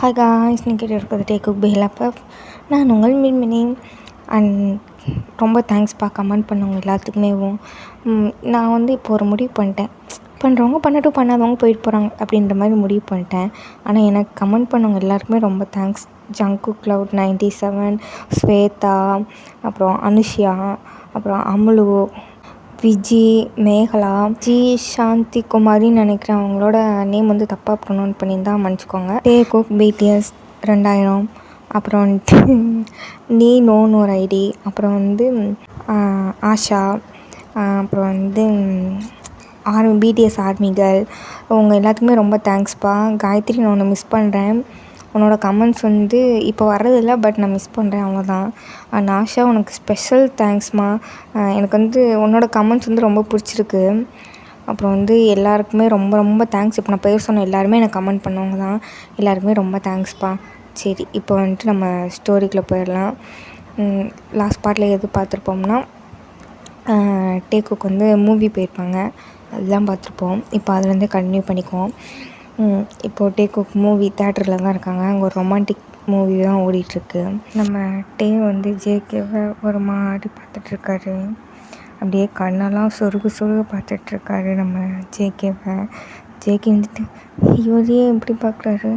Hi guys, நீங்கள் கேட்டு இருக்கிறது டேக் குக் பிஹேல். நான் உங்கள் மின்மினி. அண்ட் ரொம்ப தேங்க்ஸ்ப்பா கமெண்ட் பண்ணவங்க எல்லாத்துக்குமே. நான் வந்து இப்போ ஒரு முடிவு பண்ணிட்டேன். பண்ணுறவங்க பண்ணட்டும், பண்ணாதவங்க போயிட்டு போகிறாங்க அப்படின்ற மாதிரி முடிவு பண்ணிட்டேன். ஆனால் எனக்கு கமெண்ட் பண்ணவங்க எல்லாருக்குமே ரொம்ப தேங்க்ஸ். ஜங்கு க்ளவுட் 97, ஸ்வேதா, அப்புறம் அனுஷியா, அப்புறம் அமுலு, விஜி, மேகலா, ஜி சாந்தி குமாரின்னு நினைக்கிறேன். அவங்களோட நேம் வந்து தப்பாக ப்ரொனவுன்ஸ் பண்ணியிருந்தா மன்னிச்சிக்கோங்க. டேகுக் பிடிஎஸ் 2000, அப்புறம் வந்துட்டு நீ நோன்னு ஒரு ஐடி, அப்புறம் வந்து ஆஷா, அப்புறம் வந்து பிடிஎஸ் ஆர்மிகள். அவங்க எல்லாத்துக்குமே ரொம்ப தேங்க்ஸ்ப்பா. காயத்ரி, நான் ஒன்று மிஸ் பண்ணுறேன். உன்னோட கமெண்ட்ஸ் வந்து இப்போ வர்றதில்ல, பட் நான் மிஸ் பண்ணுறேன், அவ்வளோதான். அண்ட் ஆஷா, உனக்கு ஸ்பெஷல் தேங்க்ஸ்மா. எனக்கு வந்து உன்னோட கமெண்ட்ஸ் வந்து ரொம்ப பிடிச்சிருக்கு. அப்புறம் வந்து எல்லாருக்குமே ரொம்ப ரொம்ப தேங்க்ஸ். இப்போ நான் பேர் சொன்ன எல்லாருமே எனக்கு கமெண்ட் பண்ணவங்க தான். எல்லாருக்குமே ரொம்ப தேங்க்ஸ்ப்பா. சரி, இப்போ வந்துட்டு நம்ம ஸ்டோரிக்குள்ளே போயிடலாம். லாஸ்ட் பார்ட்டில் எது பார்த்துருப்போம்னா, டேக்குக்கு வந்து மூவி போயிருப்பாங்க, அதெல்லாம் பார்த்துருப்போம். இப்போ அதுலேருந்தே கண்டினியூ பண்ணிக்குவோம். இப்போது டேக்குக் மூவி தேட்டரில் தான் இருக்காங்க. அங்கே ஒரு ரொமான்டிக் மூவி தான் ஓடிட்டுருக்கு. நம்ம டே வந்து ஜேகேவை ஒரு மாதிரி பார்த்துட்ருக்காரு. அப்படியே கண்ணெல்லாம் சொருகு சொருகு பார்த்துட்ருக்காரு நம்ம ஜேகேவை. ஜேகே வந்துட்டு இவரையே எப்படி பார்க்குறாரு,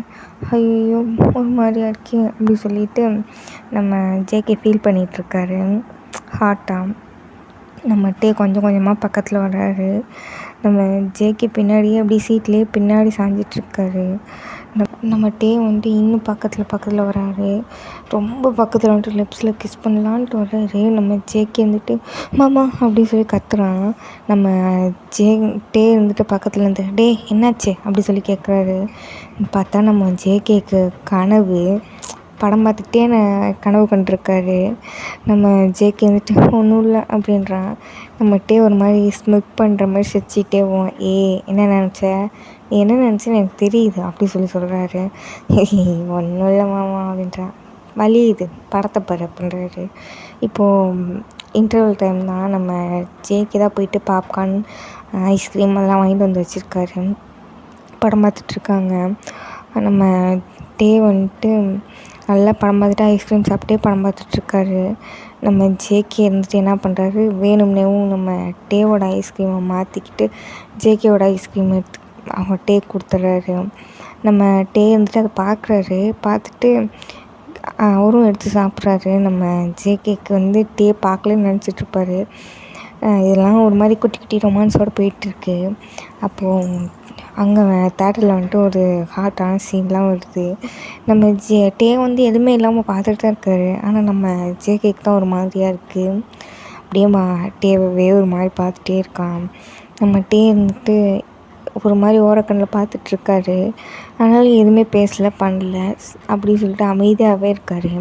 ஐயோ ஒரு மாதிரியா இருக்கே அப்படி சொல்லிட்டு நம்ம ஜேகே ஃபீல் பண்ணிகிட்ருக்காரு ஹார்ட்டாக. நம்ம டே கொஞ்சம் கொஞ்சமாக பக்கத்தில் வர்றாரு. நம்ம ஜேகே பின்னாடியே அப்படி சீட்லேயே பின்னாடி சாஞ்சிட்ருக்காரு. நம்ம டே வந்துட்டு இன்னும் பக்கத்தில் வராரு. ரொம்ப பக்கத்தில் வந்துட்டு லிப்ஸில் கிஸ் பண்ணலான்ட்டு வர்றாரு. நம்ம ஜேகே வந்துட்டு மாமா அப்படின்னு சொல்லி கத்துறான். நம்ம டே வந்துட்டு பக்கத்தில் இருந்து டே என்னாச்சு அப்படி சொல்லி கேட்குறாரு. பார்த்தா நம்ம ஜேகேக்கு கனவு, படம் பார்த்துக்கிட்டே கனவு கண்டிருக்காரு. நம்ம ஜேகே வந்துட்டு ஒன்றும் இல்லை அப்படின்றான். நம்ம டே ஒரு மாதிரி ஸ்மிக் பண்ணுற மாதிரி சிரிச்சிக்கிட்டே போவோம். என்ன நினச்சேன்னு எனக்கு தெரியுது அப்படி சொல்லி சொல்கிறாரு. ஒன்றும் இல்லை மாமா அப்படின்றான். வலியுது படத்தை பாரு அப்படின்றாரு. இப்போது இன்டர்வல் டைம் தான். நம்ம ஜேகே தான் போயிட்டு பாப்கார்ன், ஐஸ்கிரீம் அதெல்லாம் வாங்கிட்டு வந்து வச்சுருக்காரு. படம் பார்த்துட்ருக்காங்க. நம்ம டே வந்துட்டு நல்லா படம் பார்த்துட்டு ஐஸ்கிரீம் சாப்பிட்டே படம் பார்த்துட்ருக்காரு. நம்ம ஜேகே இருந்துட்டு என்ன பண்ணுறாரு, வேணும்னேவும் நம்ம டேவோட ஐஸ்கிரீமை மாற்றிக்கிட்டு ஜேகேவோட ஐஸ்கிரீம் எடுத்து அவங்க டே கொடுத்துட்றாரு. நம்ம டே வந்துட்டு அதை பார்க்குறாரு. பார்த்துட்டு அவரும் எடுத்து சாப்பிட்றாரு. நம்ம ஜேகேக்கு வந்து டே பார்க்கலன்னு நினச்சிட்ருப்பாரு. இதெல்லாம் ஒரு மாதிரி குட்டி குட்டி ரொமான்ஸோடு போயிட்டுருக்கு. அப்போது அங்கே தேட்டரில் வந்துட்டு ஒரு ஹார்ட்டான சீன்லாம் வருது. நம்ம டே வந்து எதுவுமே இல்லாமல் பார்த்துட்டு தான் இருக்காரு. ஆனால் நம்ம ஜேகேக்கு தான் ஒரு மாதிரியாக இருக்குது. அப்படியே டேவே ஒரு மாதிரி பார்த்துட்டே இருக்கான். நம்ம டே வந்துட்டு ஒரு மாதிரி ஓரக்கண்ணில் பார்த்துட்ருக்காரு. அதனால எதுவுமே பேசலை பண்ணல அப்படின்னு சொல்லிட்டு அமைதியாகவே இருக்கார்.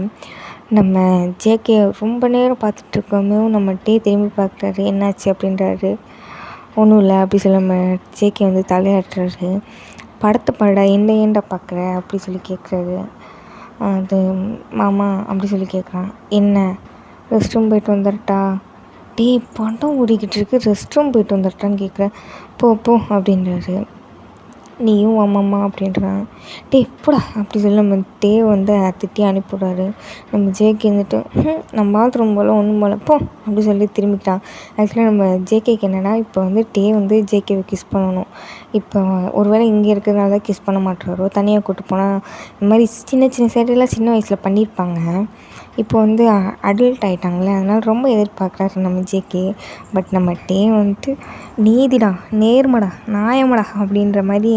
நம்ம ஜேகே ரொம்ப நேரம் பார்த்துட்ருக்கோமே நம்ம டே திரும்பி பார்க்குறாரு. என்னாச்சு அப்படின்றாரு. ஒன்றும் இல்லை அப்படி சொல்லி நம்ம ஜேகே வந்து தலையாட்டுறாரு. படத்தை பாடா ஏன்டா பார்க்குற அப்படி சொல்லி கேட்குறாரு. அது மாமா அப்படி சொல்லி கேட்குறான். என்ன ரெஸ்ட் ரூம் போயிட்டு வந்துடட்டா? டே படம் ஓடிக்கிட்டு இருக்கு, ரெஸ்ட் ரூம் போயிட்டு வந்துடட்டான்னு கேட்குறேன். போ அப்படின்றாரு. நீயும் அம்மாம்மா அப்படின்றான். டே போடா அப்படி சொல்லி நம்ம டே வந்து திட்டி அனுப்பிவிட்றாரு. நம்ம ஜேகே வந்துட்டு நம்ம பாத்ரூம் போல் ஒன்றும் போல் போ அப்படி சொல்லி திரும்பிட்டான். ஆக்சுவலாக நம்ம ஜேகேக்கு என்னென்னா, இப்போ வந்து டே வந்து ஜேகேவை கிஸ் பண்ணணும். இப்போ ஒருவேளை இங்கே இருக்கிறதுனால தான் கிஸ் பண்ண மாட்டாரோ, தனியாக கூப்பிட்டு போனால் இந்த மாதிரி சின்ன சின்ன சேட்டையெல்லாம் சின்ன வயசில் பண்ணியிருப்பாங்க. இப்போ வந்து அடல்ட் ஆகிட்டாங்களே, அதனால் ரொம்ப எதிர்பார்க்குறாரு நம்ம ஜேகே. பட் நம்ம டே வந்துட்டு நீதிடா, நேர்மடா, நியாயமடா அப்படின்ற மாதிரி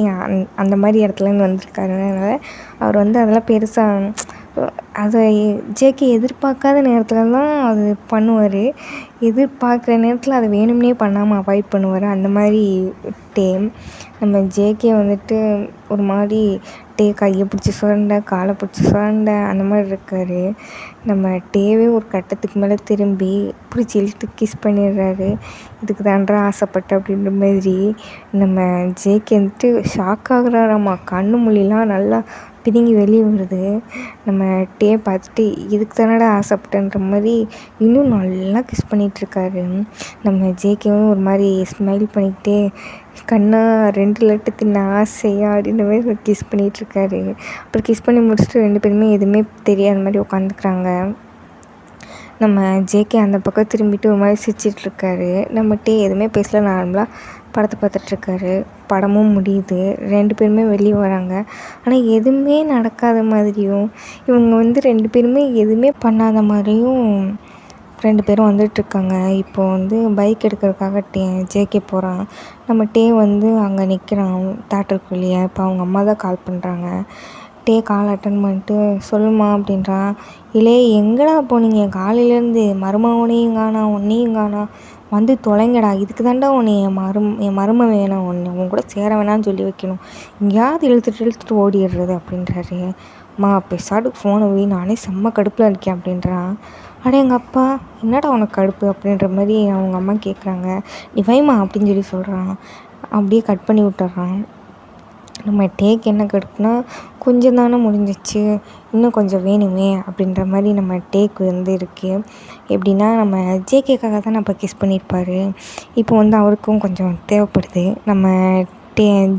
அந்த மாதிரி இடத்துலேருந்து வந்திருக்காரு. அதனால் அவர் வந்து அதெல்லாம் பெருசாக அதை ஜேகே எதிர்பார்க்காத நேரத்தில் தான் அது பண்ணுவார். எதிர்பார்க்குற நேரத்தில் அதை வேணும்னே பண்ணாமல் அவாய்ட் பண்ணுவார். அந்த மாதிரி டே. நம்ம ஜேகே வந்துட்டு ஒரு மாதிரி டே கையை பிடிச்சி சுரண்ட, காலை பிடிச்சி சுரண்ட அந்த மாதிரி இருக்கார். நம்ம டேவே ஒரு கட்டத்துக்கு மேலே திரும்பி பிடிச்சி இழுத்து கிஸ் பண்ணிடுறாரு. இதுக்கு தாண்டா ஆசைப்பட்ட அப்படின்ற மாதிரி. நம்ம ஜேகே வந்துட்டு ஷாக் ஆகுறாராம்மா. கண்ணு மொழிலாம் நல்லா பிதுங்கி வெளியே வருது. நம்ம டே பார்த்துட்டு இதுக்கு தானடா ஆசைப்பட்டேன்ற மாதிரி இன்னும் நல்லா கிஸ் பண்ணிகிட்ருக்காரு. நம்ம ஜேகேவும் ஒரு மாதிரி ஸ்மைல் பண்ணிக்கிட்டே கண்ணா 2 லட்டு தின்ன ஆசையா அப்படின்ற மாதிரி கிஸ் பண்ணிகிட்ருக்காரு. அப்புறம் கிஸ் பண்ணி முடிச்சுட்டு 2 பேருமே எதுவுமே தெரியாத மாதிரி உட்காந்துக்கிறாங்க. நம்ம ஜேகே அந்த பக்கம் திரும்பிட்டு ஒரு மாதிரி சிரிச்சிட்ருக்காரு. நம்ம டே எதுவுமே பேசல, நார்மலாக படத்தை பார்த்துட்ருக்காரு. படமும் முடியுது. 2 பேருமே வெளியே வராங்க. ஆனால் எதுவுமே நடக்காத மாதிரியும் இவங்க 2 பேருமே எதுவுமே பண்ணாத மாதிரியும் 2 பேரும் வந்துட்டுருக்காங்க. இப்போது பைக் எடுக்கிறதுக்காக ஜேகே போகிறான். நம்ம டே அங்கே நிற்கிறான் தேட்டருக்குள்ளேயே. இப்போ அவங்க அம்மா தான் கால் பண்ணுறாங்க. டே கால் அட்டன் பண்ணிட்டு சொல்லுமா அப்படின்றான். இல்லை எங்கடா போனீங்க காலையிலேருந்து? மருமகனையும் காணோம், உன்னையும் காணோம், வந்து தொலைங்கடா. இதுக்கு தாண்டா உன்னை என் மரும வேணும், உன் கூட சேர வேணான்னு சொல்லி வைக்கணும், எங்கேயாவது இழுத்துட்டு ஓடிடுறது அப்படின்றாரு. அம்மா பெசாட்டுக்கு ஃபோனை வை, நானே செம்ம கடுப்பில் இருக்கேன் அப்படின்றான். அட எங்கள் அப்பா என்னடா உனக்கு கடுப்பு அப்படின்ற மாதிரி அவங்க அம்மா கேட்குறாங்க. நீ வைமா அப்படின்னு சொல்லி சொல்கிறான். அப்படியே கட் பண்ணி விட்டுறான். நம்ம டேக்கு என்ன கடுப்புனா கொஞ்சம் தானே முடிஞ்சிச்சு, இன்னும் கொஞ்சம் வேணுமே அப்படின்ற மாதிரி நம்ம டேக்கு இருக்குது. எப்படின்னா நம்ம ஜேகேக்காக தான் நம்ம கிஸ் பண்ணியிருப்பார். இப்போ அவருக்கும் கொஞ்சம் தேவைப்படுது. நம்ம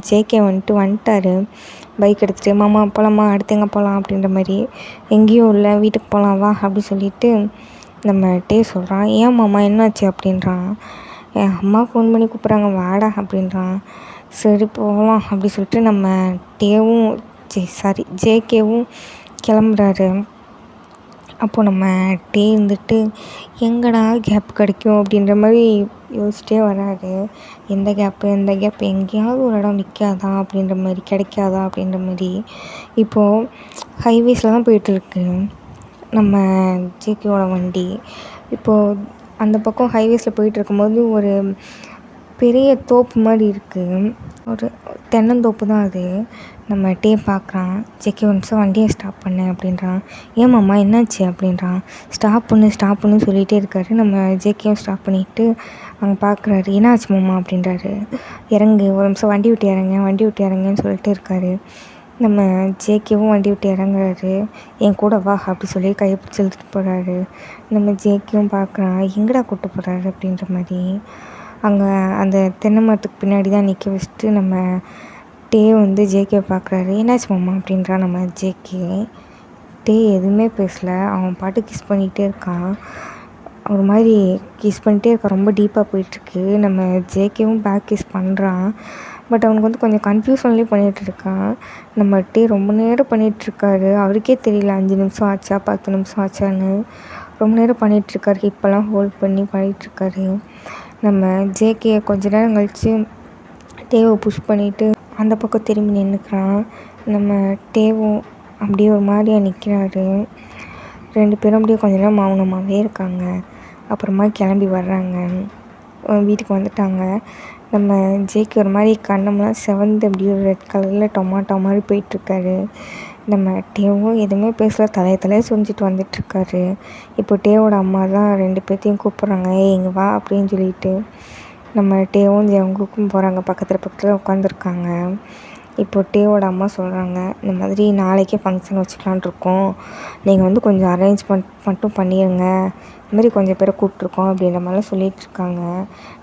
ஜேகே வந்துட்டார் பைக் எடுத்துகிட்டு. மாமா போகலாமா, அடுத்து எங்கே போகலாம் அப்படின்ற மாதிரி. எங்கேயும் இல்லை, வீட்டுக்கு போகலாம் வா அப்படி சொல்லிவிட்டு நம்ம டே சொல்கிறான். ஏன் மாமா என்னாச்சு அப்படின்றான். என் அம்மா ஃபோன் பண்ணி கூப்பிட்றாங்க வாடா அப்படின்றான். சரி போகலாம் அப்படி சொல்லிட்டு நம்ம ஜேகேவும் கிளம்புறாரு. அப்போது நம்ம டே எங்கடா கேப் கிடைக்கும் அப்படின்ற மாதிரி யோசிச்சிட்டே வராரு. எந்த கேப்பு எங்கேயாவது ஒரு இடம் நிற்காதா அப்படின்ற மாதிரி, கிடைக்காதா அப்படின்ற மாதிரி. இப்போது ஹைவேஸில் தான் போயிட்டுருக்கு நம்ம ஜேகேவோட வண்டி. இப்போது அந்த பக்கம் ஹைவேஸில் போயிட்டுருக்கும்போது ஒரு பெரிய தோப்பு மாதிரி இருக்குது. ஒரு தென்னந்தோப்பு தான் அது. நம்ம டே பார்க்குறான். ஜேகே ஒரு நிமிஷம் வண்டியை ஸ்டாப் பண்ணு அப்படின்றான். ஏமாம்மா என்னாச்சு அப்படின்றான். ஸ்டாப் பண்ணு சொல்லிகிட்டே இருக்காரு. நம்ம ஜேகேவும் ஸ்டாப் பண்ணிவிட்டு அங்கே பார்க்குறாரு. என்னாச்சு மாமா அப்படின்றாரு. இறங்கு, ஒரு நிமிஷம் வண்டி விட்டு இறங்குன்னு சொல்லிட்டு இருக்காரு. நம்ம ஜேகேவும் வண்டி விட்டு இறங்குறாரு. என் கூட வா அப்படி சொல்லி கையை பிடிச்சி இழுத்துட்டு போகிறாரு. நம்ம ஜேகேவும் பார்க்குறான். எங்கடா கூப்பிட்டு போகிறாரு அப்படின்ற மாதிரி. அங்கே அந்த தென்னை மரத்துக்கு பின்னாடி தான் நிற்க வச்சுட்டு நம்ம டே ஜேகே பார்க்குறாரு. என்னாச்சு மாமா அப்படின்றான் நம்ம ஜேகே. டே எதுவுமே பேசலை. அவன் பாட்டு கிஸ் பண்ணிகிட்டே இருக்கான். ஒரு மாதிரி கிஸ் பண்ணிகிட்டே இருக்கான். ரொம்ப டீப்பாக போயிட்டுருக்கு. நம்ம ஜேகேவும் பேக் கிஸ் பண்ணுறான். பட் அவனுக்கு கொஞ்சம் கன்ஃபியூஷன்லேயே பண்ணிகிட்ருக்கான். நம்ம டே ரொம்ப நேரம் பண்ணிகிட்ருக்காரு. அவருக்கே தெரியல 5 நிமிஷம் ஆச்சா 10 நிமிஷம் ஆச்சான்னு. ரொம்ப நேரம் பண்ணிகிட்ருக்காரு. இப்போல்லாம் ஹோல்ட் பண்ணி பண்ணிகிட்ருக்காரு. நம்ம ஜேகே கொஞ்ச நேரம் கழித்து டேவை புஷ் பண்ணிவிட்டு அந்த பக்கம் திரும்பி நின்றுக்கிறான். நம்ம டேவும் அப்படியே ஒரு மாதிரியாக நிற்கிறாரு. 2 பேரும் அப்படியே கொஞ்ச நேரம் மௌனமாகவே இருக்காங்க. அப்புறமா கிளம்பி வர்றாங்க. வீட்டுக்கு வந்துட்டாங்க. நம்ம ஜேகே ஒரு மாதிரி கண்ணமெல்லாம் செவந்து அப்படியே ரெட் கலரில் டொமாட்டோ மாதிரி போயிட்டுருக்காரு. நம்ம டேவும் எதுவுமே பேசல, தலையை சொரிஞ்சிட்டு வந்துட்டுருக்காரு. இப்போ டேவோட அம்மா தான் 2 பேர்த்தையும் கூப்பிட்றாங்க. இங்கே வா அப்படின்னு சொல்லிட்டு நம்ம டேவும் ஜங்குக்கும் போகிறாங்க. பக்கத்தில் உட்காந்துருக்காங்க. இப்போ டேவோட அம்மா சொல்கிறாங்க, இந்த மாதிரி நாளைக்கே ஃபங்க்ஷன் வச்சுக்கலான் இருக்கோம், நீங்கள் கொஞ்சம் அரேஞ்ச்மெண்ட் மட்டும் பண்ணிடுங்க, இந்த மாதிரி கொஞ்சம் பேரை கூப்பிட்ருக்கோம் அப்படின்ற மாதிரிலாம் சொல்லிகிட்ருக்காங்க.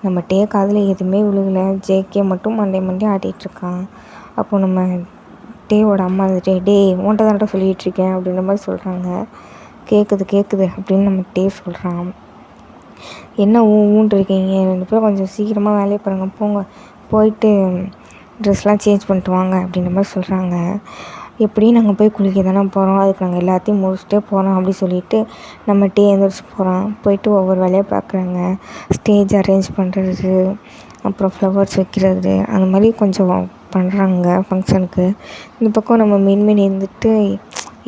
நம்ம டே காதில் எதுவுமே விழுகலை. ஜேகே மட்டும் மண்டே ஆட்டிகிட்ருக்கான். அப்போது நம்ம டேவோட அம்மா டே உன்ட்ட தான்ட்ட சொல்லிகிட்ருக்கேன் அப்படின்ற மாதிரி சொல்கிறாங்க. கேட்குது அப்படின்னு நம்ம டே சொல்கிறான். என்ன ஊன்ட்ருக்கீங்க 2 பேரும், கொஞ்சம் சீக்கிரமாக வேலையை பாருங்க, போங்க போயிட்டு ட்ரெஸ்லாம் சேஞ்ச் பண்ணிட்டு வாங்க அப்படின்ற மாதிரி சொல்கிறாங்க. எப்படியும் நாங்கள் போய் குளிக்க தானே போகிறோம், அதுக்கு நாங்கள் எல்லாத்தையும் முடிச்சுட்டே போகிறோம் அப்படி சொல்லிவிட்டு நம்ம டே எந்திரிச்சு போகிறோம். போயிட்டு ஒவ்வொரு வேலையை பார்க்குறாங்க. ஸ்டேஜ் அரேஞ்ச் பண்ணுறது, அப்புறம் ஃப்ளவர்ஸ் வைக்கிறது, அந்த மாதிரி கொஞ்சம் பண்ணுறாங்க ஃபங்க்ஷனுக்கு. இந்த பக்கம் நம்ம மின்மினி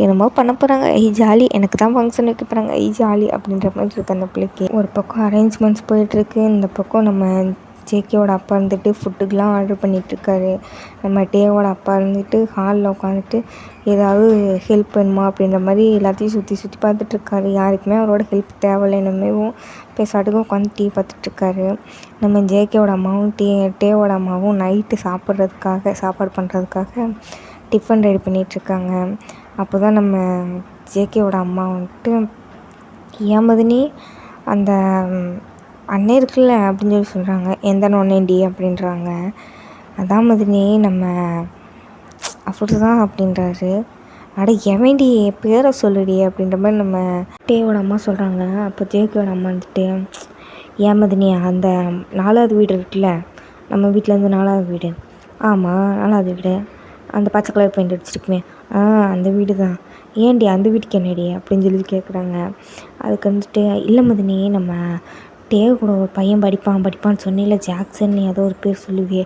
என்னமோ பண்ண போகிறாங்க, ஜாலி, எனக்கு தான் ஃபங்க்ஷன் வைக்க போகிறாங்க, ஜாலி அப்படின்ற மாதிரி இருக்குது அந்த பிள்ளைக்கு. ஒரு பக்கம் அரேஞ்ச்மெண்ட்ஸ் போயிட்டுருக்கு. இந்த பக்கம் நம்ம ஜேகேவோட அப்பா ஃபுட்டுக்கெலாம் ஆர்டர் பண்ணிகிட்ருக்காரு. நம்ம டேவோட அப்பா ஹாலில் உட்காந்துட்டு ஏதாவது ஹெல்ப் வேணுமா அப்படின்ற மாதிரி எல்லாத்தையும் சுற்றி பார்த்துட்ருக்காரு. யாருக்குமே அவரோட ஹெல்ப் தேவையில்லைன்னுமேவும் பேசாட்டுக்கு உட்காந்து டீ பார்த்துட்ருக்காரு. நம்ம ஜேகேவோட அம்மாவும் டேவோட அம்மாவும் நைட்டு சாப்பாடு பண்ணுறதுக்காக டிஃபன் ரெடி பண்ணிகிட்ருக்காங்க. அப்போ தான் நம்ம ஜேகேவோட அம்மா வந்துட்டு, "ஏன் மதினி அந்த அண்ணே இருக்குல்ல" அப்படின்னு சொல்லி சொல்கிறாங்க. "எந்த நொண்ணேண்டி?" அப்படின்றாங்க. "அதான் மதினி நம்ம அப்படி தான்" அப்படின்றாரு. "அட எவன்டி பேரை சொல்லுடி" அப்படின்ற மாதிரி நம்ம டேவோட அம்மா சொல்கிறாங்க. அப்போ ஜேகேவோட அம்மா வந்துட்டு, "ஏன் மதினி அந்த 4வது வீடு இருக்குல்ல, நம்ம வீட்டிலேருந்து 4வது வீடு, ஆமாம் 4வது வீடு, அந்த பச்சை கலர் பெயிண்ட் அடிச்சிருக்குமே, அந்த வீடு தான். ஏன்டி அந்த வீட்டுக்கு என்னடி?" அப்படின்னு சொல்லி கேட்குறாங்க. அதுக்கு வந்துட்டு, "இல்லை மதினி நம்ம டேவ் கூட ஒரு பையன் படிப்பான்னு சொன்னில, ஜாக்சன் ஏதோ ஒரு பேர் சொல்லுவியே,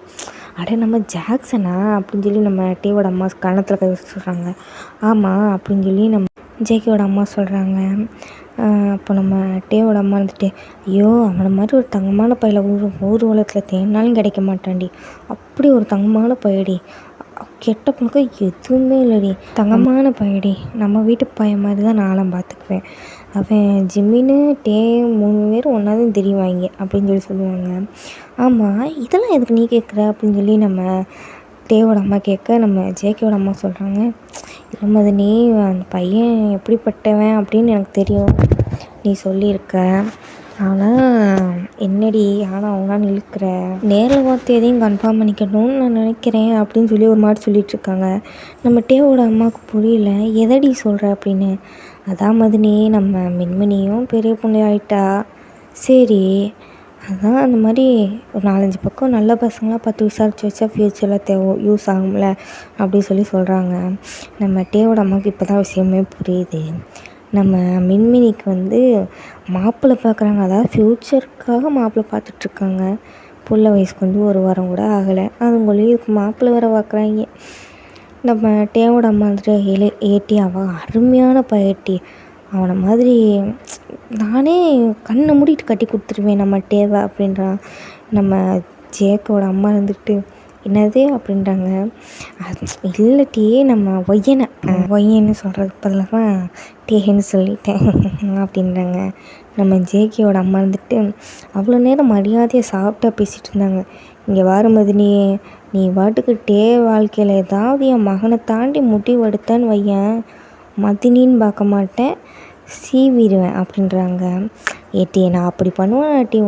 அட நம்ம ஜாக்சனா?" அப்படின்னு சொல்லி நம்ம டேவோட அம்மா கன்னத்தில் கை வச்சு சொல்கிறாங்க. "ஆமாம்" அப்படின்னு சொல்லி நம்ம ஜேகேவோட அம்மா சொல்கிறாங்க. அப்போ நம்ம டேவோட அம்மா வந்துட்டு, "ஐயோ அவனை மாதிரி ஒரு தங்கமான பையில ஊர் உலகத்தில் தேடினாலும் கிடைக்க மாட்டான்டி, அப்படி ஒரு தங்கமான பையடி, கெட்ட பழக்கம் எதுவுமே இல்லைடி, தங்கமான பையடி, நம்ம வீட்டு பையன் மாதிரி தான் நானும் பார்த்துக்குவேன், அவன் ஜிம்மின்னு டே 3 பேரும் ஒன்றா தான் தெரிவாங்க" அப்படின்னு சொல்லி சொல்லுவாங்க. "ஆமாம் இதெல்லாம் எதுக்கு நீ கேட்குற?" அப்படின்னு சொல்லி நம்ம டேவோட அம்மா கேட்க, நம்ம ஜேகேவோட அம்மா சொல்கிறாங்க, "இல்லை மதினி அந்த பையன் எப்படிப்பட்டவன் அப்படின்னு எனக்கு தெரியும், நீ சொல்லியிருக்க, ஆனால் என்னடி ஆனால் அவனான்னு இழுக்கிற, நேரில் பார்த்து எதையும் கன்ஃபார்ம் பண்ணிக்கணும்னு நான் நினைக்கிறேன்" அப்படின்னு சொல்லி ஒரு மாதிரி சொல்லிகிட்ருக்காங்க. நம்ம டேவோட அம்மாவுக்கு புரியல, "எதடி சொல்கிற?" அப்படின்னு. "அதான் மதினி நம்ம மின்மினியும் பெரிய பொண்ணு ஆகிட்டா, சரி அதான் அந்த மாதிரி ஒரு 4-5 பக்கம் நல்ல பசங்களாக பார்த்து விசாரித்து வச்சா ஃப்யூச்சரில் யூஸ் ஆகும்ல" அப்படின்னு சொல்லி சொல்கிறாங்க. நம்ம டேவோட அம்மாவுக்கு இப்போ தான் விஷயமே புரியுது. நம்ம மின்மினிக்கு வந்து மாப்பிள்ளை பார்க்குறாங்க, அதாவது ஃப்யூச்சருக்காக மாப்பிள்ளை பார்த்துட்ருக்காங்க. புள்ள வயசுக்கு வந்து 1 வாரம் கூட ஆகலை, அதுங்களையும் இதுக்கு மாப்பிள்ளை வேறு பார்க்குறாங்க. நம்ம டேவோட அம்மா வந்துட்டு, "ஏட்டி அவன் அருமையான பையட்டி, அவனை மாதிரி நானே கண்ணை மூடிட்டு கட்டி கொடுத்துருவேன் நம்ம டேவை" அப்படின்றான். நம்ம ஜேக்கோட அம்மா இருந்துக்கிட்டு, "என்னது?" அப்படின்றாங்க. "இல்லட்டி நம்ம ஒய்யன்னு சொல்கிறதுக்கு பதிலாக தான் டேன்னு சொல்லிட்டேன்" அப்படின்றாங்க. நம்ம ஜேகேவோட அம்மா இருந்துட்டு, "அவ்வளோ நேரம் மரியாதையை சாப்பிட்டா பேசிகிட்டு இருந்தாங்க, இங்கே வார மதினி நீ பாட்டுக்கு டே வாழ்க்கையில் ஏதாவது என் மகனை தாண்டி முடிவு எடுத்தான்னு வையேன், மதினின்னு பார்க்க மாட்டேன், சீவிடுவேன்" அப்படின்றாங்க. "ஏட்டி நான் அப்படி பண்ணுவேன் டி,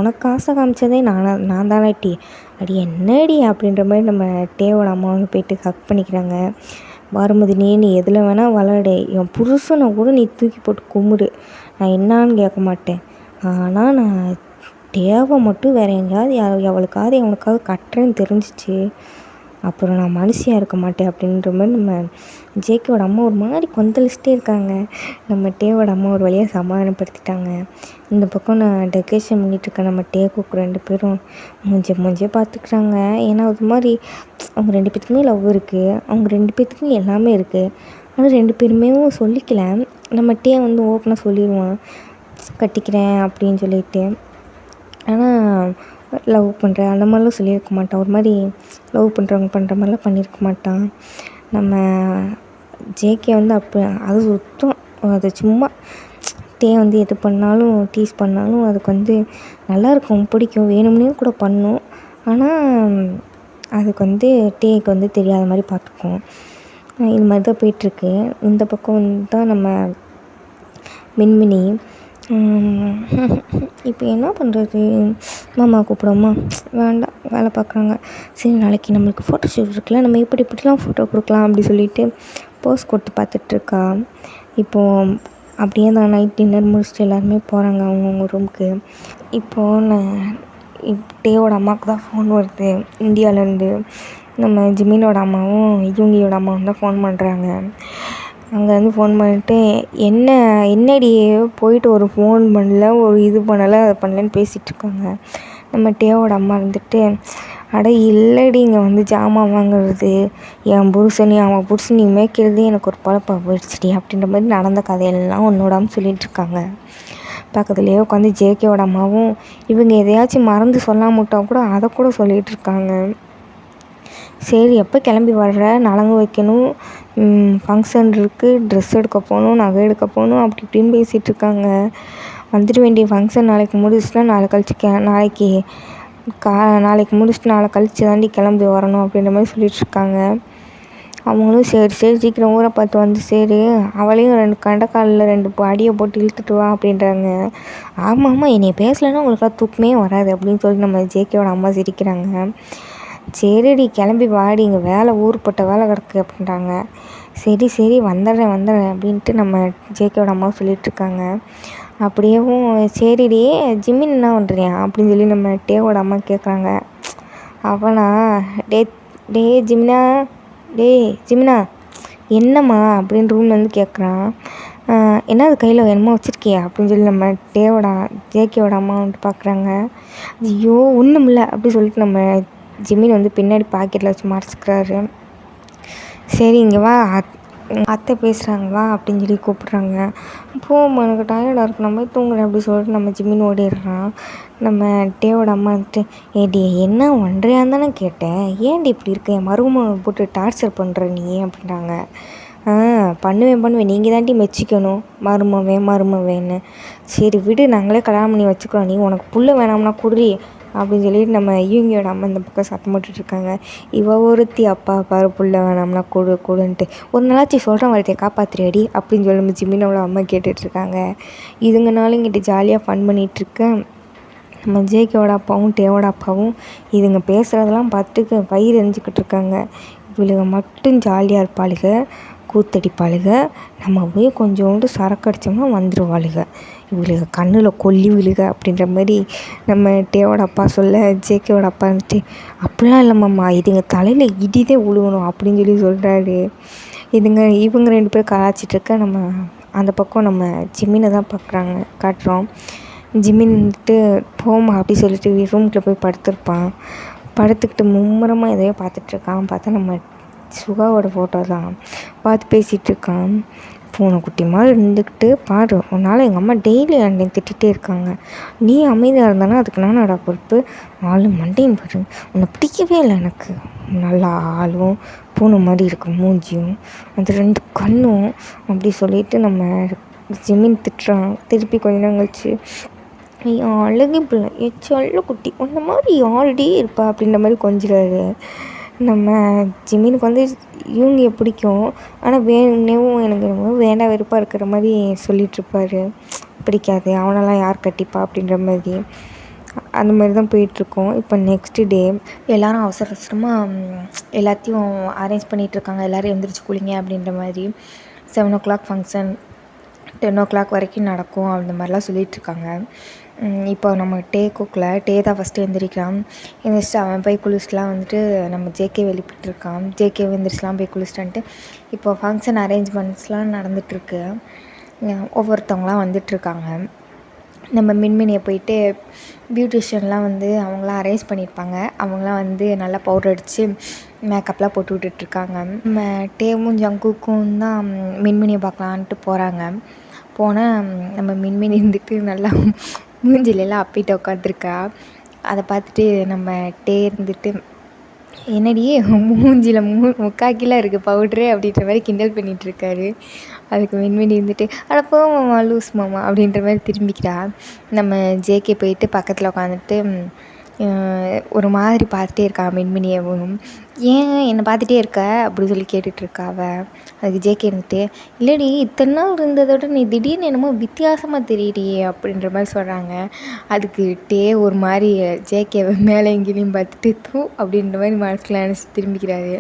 உனக்கு ஆசை காமிச்சதே நான் தானே டி, அடி என்னடி" அப்படின்ற மாதிரி நம்ம டேவோட அம்மா வந்து போயிட்டு ஹக் பண்ணிக்கிறாங்க. "பாரமதினி நீ எதில் வேணால் விளாடு, என் புருஷனை கூட நீ தூக்கி போட்டு கும்பிடு, நான் என்னான்னு கேட்க மாட்டேன், ஆனால் நான் டேவை மட்டும் வேறு எங்கேயாவது எவளுக்காவது எவனுக்காவது கட்டுறேன்னு தெரிஞ்சிச்சு, அப்புறம் நான் மனுஷியாக இருக்க மாட்டேன்" அப்படின்ற மாதிரி நம்ம ஜேகேவோட அம்மா ஒரு மாதிரி கொந்தளிச்சிட்டே இருக்காங்க. நம்ம டேவோட அம்மா ஒரு வழியாக சமாதானப்படுத்திட்டாங்க. இந்த பக்கம் நான் டெக்கரேஷன் பண்ணிகிட்ருக்கேன். நம்ம டேக்குக்கு 2 பேரும் மூஞ்சே பார்த்துக்கிறாங்க. ஏன்னா ஒரு மாதிரி அவங்க 2 பேத்துக்குமே லவ் இருக்குது, அவங்க 2 பேத்துக்கும் எல்லாமே இருக்குது, ஆனால் 2 பேருமே சொல்லிக்கல. நம்ம டே வந்து ஓப்பனாக சொல்லிடுவான் கட்டிக்கிறேன் அப்படின்னு சொல்லிட்டு, ஆனால் லவ் பண்ணுறேன் அந்த மாதிரிலாம் சொல்லியிருக்க மாட்டான். ஒரு மாதிரி லவ் பண்ணுறவங்க பண்ணுற மாதிரிலாம் பண்ணியிருக்க மாட்டான். நம்ம ஜேகே வந்து அது சுத்தம், அது சும்மா டே வந்து எது பண்ணாலும் டீஸ் பண்ணாலும் அதுக்கு வந்து நல்லாயிருக்கும், பிடிக்கும், வேணும்னே கூட பண்ணும், ஆனால் அதுக்கு வந்து டேக்கு வந்து தெரியாத மாதிரி பார்த்துக்கும். இது மாதிரி தான் போயிட்டுருக்கு. இந்த பக்கம் வந்து தான் நம்ம மின்மினி, "இப்போ என்ன பண்ணுறது, மாமா கூப்பிடுவோமா, வேண்டாம் வேலை பார்க்குறாங்க, சரி நாளைக்கு நம்மளுக்கு ஃபோட்டோ ஷூட் இருக்குல்ல, நம்ம இப்படிலாம் ஃபோட்டோ கொடுக்கலாம்" அப்படி சொல்லிட்டு போஸ் கொடுத்து பார்த்துட்ருக்கா. இப்போது அப்படியே தான் நைட் டின்னர் முடிச்சுட்டு எல்லாருமே போகிறாங்க அவங்கவுங்க ரூமுக்கு. இப்போது டேவோட அம்மாவுக்கு தான் ஃபோன் வருது இந்தியாவிலேருந்து. நம்ம ஜிமினோட அம்மாவும் யூங்கியோட அம்மாவும் தான் ஃபோன் பண்ணுறாங்க. அங்கேருந்து ஃபோன் பண்ணிவிட்டு, என்னடி போயிட்டு ஒரு ஃபோன் பண்ணல, ஒரு இது பண்ணலை அதை பண்ணலன்னு பேசிகிட்ருக்காங்க. நம்ம டேவோட அம்மா இருந்துட்டு, "அட இல்லடி, இங்கே வந்து ஜாமான் வாங்குறது, என் அவன் புருஷனி மேய்க்கிறது எனக்கு ஒரு பழப்பாக போயிடுச்சுடி" அப்படின்ற மாதிரி நடந்த கதையெல்லாம் ஒன்றோடாமல் சொல்லிகிட்ருக்காங்க. பக்கத்துலேயே உட்காந்து ஜேகேவோட அம்மாவும் இவங்க எதையாச்சும் மறந்து சொல்லாம விட்டா கூட அதை கூட சொல்லிகிட்டு இருக்காங்க. "சரி எப்போ கிளம்பி வர்ற, நலங்கு வைக்கணும், ஃபங்க்ஷன் இருக்குது, ட்ரெஸ் எடுக்க போகணும், நகை எடுக்க போகணும்" அப்படி இப்படின்னு பேசிகிட்ருக்காங்க. "வந்துட வேண்டிய ஃபங்க்ஷன் நாளைக்கு முடிச்சுட்டுனா நாளைக்கு முடிச்சுட்டு நாளை கழிச்சு தாண்டி கிளம்பி வரணும்" அப்படின்ற மாதிரி சொல்லிகிட்ருக்காங்க. அவங்களும் சரி சரி சீக்கிரம் ஊரை பார்த்து வந்து சரி, அவளையும் 2 கண்டக்காலில் 2 அடியை போட்டு இழுத்துட்டு வா அப்படின்றாங்க. ஆமாம் ஆமாம், என்னை பேசலைன்னா உங்களுக்குலாம் தூக்கமே வராது அப்படின்னு சொல்லி நம்ம ஜேகேவோட அம்மா சிரிக்கிறாங்க. சரிடி கிளம்பி வாடி, இங்கே வேலை ஊருப்பட்ட வேலை கிடக்கு அப்படின்றாங்க. சரி சரி வந்துடுறேன் அப்படின்ட்டு நம்ம ஜேகேவோட அம்மா சொல்லிகிட்ருக்காங்க. அப்படியேவும் சரிடி ஜிம்மின் என்ன பண்ணுறியா அப்படின்னு சொல்லி நம்ம டேவோட அம்மா கேட்குறாங்க. அவனா டே டே ஜிம்னா ஜிம்னா என்னம்மா அப்படின்னு ரூம்ல வந்து கேட்குறான். என்னது கையில் என்னமோ வச்சுருக்கியா அப்படின்னு சொல்லி நம்ம ஜேகேவோட அம்மா வந்துட்டு பார்க்குறாங்க. ஐயோ ஒன்றும் இல்லை அப்படி சொல்லிட்டு நம்ம ஜிம்மின் வந்து பின்னாடி பாக்கெட்டில் வச்சு மறைச்சிக்கிறாரு. சரி இங்கே வா, அத்தை பேசுகிறாங்க வா அப்படின்னு சொல்லி கூப்பிட்றாங்க. போம்மா எனக்கு டயர்டாக இருக்குது, நம்ம போய் தூங்குறேன் அப்படி சொல்லிட்டு நம்ம ஜிம்மின் ஓடிடுறான். நம்ம டேவோட அம்மா வந்துட்டு ஏடி என்ன ஒன்றையான்னு தானே கேட்டேன், ஏன்டி இப்படி இருக்க, என் மருமகளை போட்டு டார்ச்சர் பண்ணுற நீ அப்படின்றாங்க. பண்ணுவேன் நீங்கள் தாண்டி மெச்சிக்கணும் மருமவேன்னு. சரி விடு, நாங்களே கல்யாணம் பண்ணி வச்சுக்கிறோம், நீ உனக்கு புள்ள வேணாம்னா குடுறி அப்படின்னு சொல்லிட்டு நம்ம இவங்கியோட அம்மா இந்த பக்கம் சத்தம் போட்டுட்ருக்காங்க. இவ ஒருத்தி அப்பா பாரு புள்ள வேணாம்னா கொடுன்ட்டு ஒரு நாளாச்சு சொல்கிற வார்த்தையை காப்பாற்றுறியாடி அப்படின்னு சொல்லி நம்ம ஜிம்மினோட அம்மா கேட்டுட்ருக்காங்க. இதுங்கனாலும் இங்கிட்ட ஜாலியாக ஃபன் பண்ணிகிட்ருக்கேன். நம்ம ஜேகேவோட அப்பாவும் டேவோட அப்பாவும் இதுங்க பேசுகிறதெல்லாம் பார்த்துட்டு வயிறு எரிஞ்சிக்கிட்டு இருக்காங்க. இவளுங்க மட்டும் ஜாலியாக இருப்பாளுக, கூத்தடிப்பாளுக, நம்ம போய் கொஞ்சோண்டு சரக்கு அடித்தோம்னா வந்துடுவாளுக, இவளுக கண்ணில் கொல்லி விழுக அப்படின்ற மாதிரி நம்ம டேவோட அப்பா சொல்ல ஜேகேவோட அப்பா வந்துட்டு அப்படிலாம் இல்லைம்மாம்மா, இதுங்க தலையில் இடிதே விழுகணும் அப்படின்னு சொல்லி சொல்கிறாரு. இவங்க 2 பேரும் கலாச்சிட்ருக்க நம்ம அந்த பக்கம் நம்ம ஜிம்மினை தான் காட்டுறோம். ஜிம்மின் வந்துட்டு போமா அப்படி சொல்லிட்டு ரூம்குள்ளே போய் படுத்துருப்பான். படுத்துக்கிட்டு மும்முரமாக எதையோ பார்த்துட்ருக்கான். பார்த்தா நம்ம சுகாவோட ஃபோட்டோ தான் பார்த்து பேசிகிட்ருக்கான். பூனைக்குட்டி மாதிரி இருந்துக்கிட்டு பாரு, உன்னால் எங்கள் அம்மா டெய்லி என்னை திட்டிகிட்டே இருக்காங்க, நீ அமைதியாக இருந்தானா அதுக்கு நானடா பொறுப்பு, ஆளு மண்டையும் பாரு, உன்னை பிடிக்கவே இல்லை எனக்கு, நல்லா ஆளும் பூனை மாதிரி இருக்கும் மூஞ்சியும் அந்த 2 கண்ணும் அப்படி சொல்லிட்டு நம்ம ஜிம்மின் திட்டுறான். திருப்பி கொஞ்ச நேரம் கழிச்சு அழகு பிள்ளை எச்சல்ல குட்டி உன்ன மாதிரி ஆல்ரெடி இருப்பா அப்படின்ற மாதிரி கொஞ்சிறாரு. நம்ம ஜிம்மினுக்கு வந்து இவங்க பிடிக்கும், ஆனால் வேணும்னேவும் எனக்கு வேண்டா வெறுப்பாக இருக்கிற மாதிரி சொல்லிகிட்ருப்பாரு. பிடிக்காது, அவனெல்லாம் யார் கட்டிப்பா அப்படின்ற மாதிரி அந்த மாதிரி தான் போயிட்டுருக்கோம். இப்போ நெக்ஸ்ட்டு டே எல்லோரும் அவசரமாக எல்லாத்தையும் அரேஞ்ச் பண்ணிகிட்ருக்காங்க. எல்லோரும் எழுந்திரிச்சு குளிங்க அப்படின்ற மாதிரி. 7 o'clock ஃபங்க்ஷன் 10 o'clock வரைக்கும் நடக்கும் அந்த மாதிரிலாம் சொல்லிகிட்ருக்காங்க. இப்போ நம்ம டே தான் ஃபஸ்ட்டு எழுந்திரிக்கிறான். எழுந்திரிச்சிட்டு அவன் போய் குளிச்சுட்டுலாம் வந்துட்டு நம்ம ஜேகே வெளிப்பிட்டுருக்கான். ஜேகே எழுந்திரிச்சிலாம் போய் குளிச்சுட்டான்ட்டு இப்போ ஃபங்க்ஷன் அரேஞ்ச்மெண்ட்ஸ்லாம் நடந்துகிட்ருக்கு. ஒவ்வொருத்தவங்களாம் வந்துட்டுருக்காங்க. நம்ம மின்மினியை போயிட்டு பியூட்டிஷியன்லாம் வந்து அவங்களாம் அரேஞ்ச் பண்ணியிருப்பாங்க. அவங்களாம் வந்து நல்லா பவுடர் அடித்து மேக்கப்லாம் போட்டு விட்டுட்ருக்காங்க. நம்ம டேவும் ஜங்குக்கும் தான் மின்மினியை பார்க்கலான்ட்டு போகிறாங்க. போனால் நம்ம மின்மினி இருந்துட்டு நல்லா மூஞ்சிலெல்லாம் அப்பிட்டு உட்காந்துருக்கா. அதை பார்த்துட்டு நம்ம டே இருந்துட்டு என்னடி மூஞ்சியில் முக்காக்கிலாம் இருக்குது பவுட்ரு அப்படின்ற மாதிரி கிண்டல் பண்ணிகிட்ருக்காரு. அதுக்கு மின்மினி இருந்துட்டு அட போமாம்மா லூஸ் மாமா அப்படின்ற மாதிரி திரும்பிக்கிறா. நம்ம ஜேகே போயிட்டு பக்கத்தில் உட்காந்துட்டு ஒரு மாதிரி பார்த்துட்டே இருக்கா மின்மினியவும். ஏன் என்னை பார்த்துட்டே இருக்க அப்படி சொல்லி கேட்டுட்ருக்கா அவள். அதுக்கு ஜேகே இருந்துட்டு இல்லடி இத்தனை நாள் இருந்ததோட நீ திடீர்னு என்னமோ வித்தியாசமாக தெரியுறியே அப்படின்ற மாதிரி சொல்கிறாங்க. அதுக்கு டே ஒரு மாதிரி ஜேகேவை மேலே எங்கேயும் பார்த்துட்டு அப்படின்ற மாதிரி மனசில் நினச்சி திரும்பிக்கிறாரு.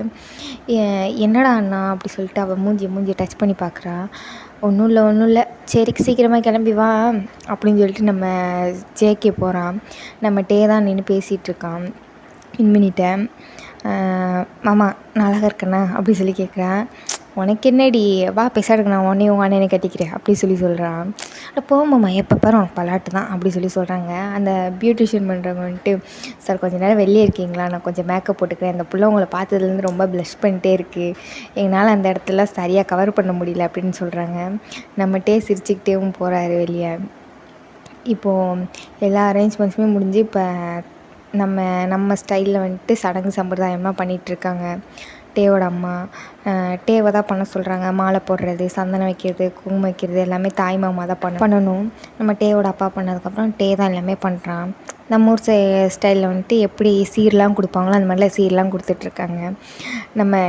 என்னடா அண்ணா அப்படி சொல்லிட்டு அவள் மூஞ்சியை டச் பண்ணி பார்க்குறா. ஒன்றும் இல்லை சரி சீக்கிரமாக கிளம்பி வா அப்படின்னு சொல்லிட்டு நம்ம ஜேகே போகிறான். நம்ம டே தான் நின்று பேசிகிட்ருக்கான் மின்மினிட்ட. மாமா நான் அழகாக இருக்கேண்ணா அப்படி சொல்லி கேட்குறேன். உனக்கு என்னடி வா பேசாடுக்கு நான் உன்னையும் உங்கள் அண்ணனை கட்டிக்கிறேன் அப்படி சொல்கிறான். போமாம்மா எப்போ பாரு உனக்கு பலாட்டு தான் அப்படி சொல்கிறாங்க. அந்த பியூட்டிஷியன் பண்ணுறவங்க வந்துட்டு சார் கொஞ்சம் நேரம் வெளியே இருக்கீங்களா, நான் கொஞ்சம் மேக்கப் போட்டுக்கிறேன், அந்த பிள்ளை உங்களை பார்த்ததுலேருந்து ரொம்ப ப்ளஷ் பண்ணிட்டே இருக்குது, எங்களால் அந்த இடத்துல சரியாக கவர் பண்ண முடியல அப்படின்னு சொல்கிறாங்க. நம்மகிட்டே சிரிச்சுக்கிட்டேவும் போகிறாரு வெளியே. இப்போது எல்லா அரேஞ்ச்மெண்ட்ஸுமே முடிஞ்சு இப்போ நம்ம ஸ்டைலில் வந்துட்டு சடங்கு சம்பிரதாயமாக பண்ணிகிட்ருக்காங்க. டேவோட அம்மா டேவை தான் பண்ண சொல்கிறாங்க. மாலை போடுறது, சந்தனம் வைக்கிறது, குங்குமம் வைக்கிறது எல்லாமே தாய் மாமா தான் பண்ணணும். நம்ம டேவோட அப்பா பண்ணதுக்கப்புறம் டே தான் எல்லாமே பண்ணுறான். நம்ம ஊர் ஸ்டைலில் வந்துட்டு எப்படி சீர்லாம் கொடுப்பாங்களோ அந்த மாதிரிலாம் சீர்லாம் கொடுத்துட்ருக்காங்க. நம்ம